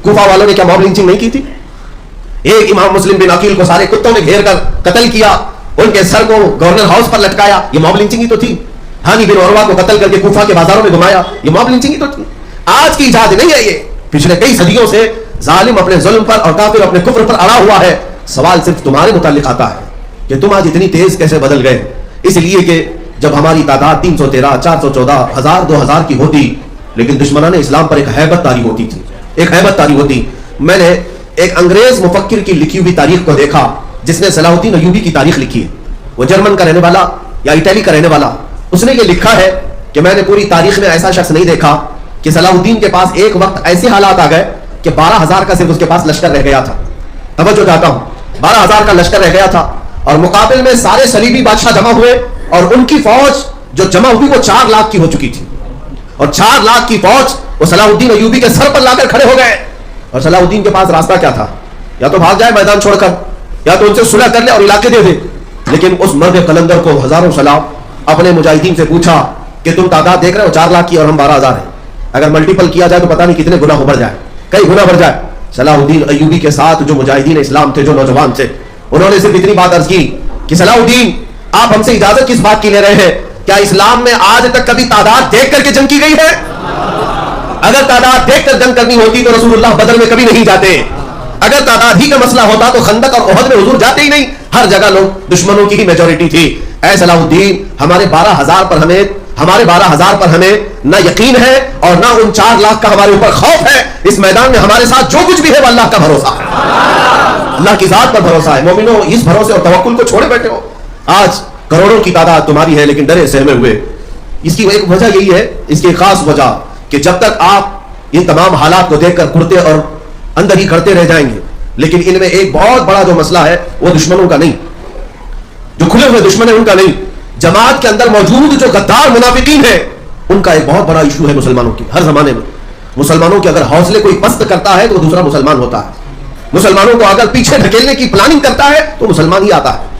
کوفہ والوں نے کیا ماب لنچنگ نہیں کی تھی؟ ایک امام مسلم بن عقیل کو سارے کتوں نے گھیر کر قتل کیا، ان کے سر کو گورنر ہاؤس پر لٹکایا، یہ ماب لنچنگ ہی تو تھی۔ ہانی بن عروہ کو قتل کر کے کوفہ کے بازاروں میں گھمایا، یہ ماب لنچنگ ہی تو تھی۔ آج کی ایجاد نہیں ہے، یہ پچھلے کئی صدیوں سے ظالم اپنے ظلم پر اور کافر اپنے کفر پر اڑا ہوا ہے۔ سوال صرف تمہارے متعلق آتا ہے کہ تم آج اتنی تیز کیسے بدل گئے؟ اس لیے کہ جب ہماری تعداد 313 414 1000 2000 کی ہوتی، لیکن دشمنان اسلام پر ایک ہیبت طاری ہوتی تھی، ایک ہیبت طاری ہوتی۔ میں نے ایک انگریز مفکر کی لکھی ہوئی تاریخ کو دیکھا جس نے صلاح الدین ایوبی کی تاریخ لکھی ہے۔ وہ جرمن کا رہنے والا یا اٹلی کا رہنے والا، اس نے یہ لکھا ہے کہ میں نے پوری تاریخ میں ایسا شخص نہیں دیکھا کہ صلاح الدین کے پاس ایک وقت ایسے حالات آ گئے کہ 12000 کا صرف اس کے پاس لشکر رہ گیا تھا۔ توجہ چاہتا ہوں، 12000 کا لشکر رہ گیا تھا اور مقابل میں سارے صلیبی بادشاہ جمع ہوئے اور ان کی فوج جو جمع ہوئی وہ 4 لاکھ کی ہو چکی تھی، اور 4 لاکھ کی فوج وہ صلاح الدین ایوبی کے سر پر لا کر کھڑے ہو گئے۔ اور صلاح الدین کے پاس راستہ کیا تھا؟ یا تو بھاگ جائے میدان چھوڑ کر، یا تو ان سے صلح کر لے اور علاقے دے دے۔ لیکن اس مرد قلندر کو ہزاروں سلام اپنے مجاہدین سے پوچھا کہ تم تعداد دیکھ رہے ہو 4 لاکھ کی اور ہم 12000 ہیں، اگر ملٹیپل کیا جائے تو پتہ نہیں کتنے گنا بڑھ جائے، کئی گنا بڑھ جائے۔ صلاح الدین ایوبی کے ساتھ جو مجاہدین اسلام تھے، جو نوجوان تھے، انہوں نے صرف اتنی بات عرض کی کہ صلاح الدین آپ ہم سے اجازت کس بات کی لے رہے ہیں؟ کیا اسلام میں آج تک کبھی تعداد دیکھ کر کے جنگ کی گئی ہے؟ اگر تعداد دیکھ کر جنگ کرنی ہوتی تو رسول اللہ بدر میں کبھی نہیں جاتے۔ اگر تعداد ہی کا مسئلہ ہوتا تو خندق اور احد میں حضور جاتے ہی نہیں، ہر جگہ لوگ دشمنوں کی ہی میجورٹی تھی۔ اے صلاح الدین، ہمارے 12000 پر ہمیں نہ یقین ہے اور نہ ان 4 لاکھ کا ہمارے اوپر خوف ہے۔ اس میدان میں ہمارے ساتھ جو کچھ بھی ہے وہ اللہ کا بھروسہ ہے، اللہ کی ذات پر بھروسہ ہے۔ مومنوں، اس بھروسے اور توکل کو چھوڑے بیٹھے ہو۔ آج کروڑوں کی تعداد تمہاری ہے لیکن ڈرے سہمے ہوئے۔ اس کی ایک وجہ یہی ہے، اس کی خاص وجہ کہ جب تک آپ ان تمام حالات کو دیکھ کر کرتے اور اندر ہی کرتے رہ جائیں گے، لیکن ان میں ایک بہت بڑا جو مسئلہ ہے وہ دشمنوں کا نہیں، جو کھلے ہوئے دشمن ہیں ان کا نہیں، جماعت کے اندر موجود جو غدار منافقین ہیں ان کا ایک بہت بڑا ایشو ہے مسلمانوں کی۔ ہر زمانے میں مسلمانوں کے اگر حوصلے کوئی پست کرتا ہے تو وہ دوسرا مسلمان ہوتا ہے، مسلمانوں کو اگر پیچھے ڈھکیلنے کی پلاننگ کرتا ہے تو مسلمان ہی آتا ہے۔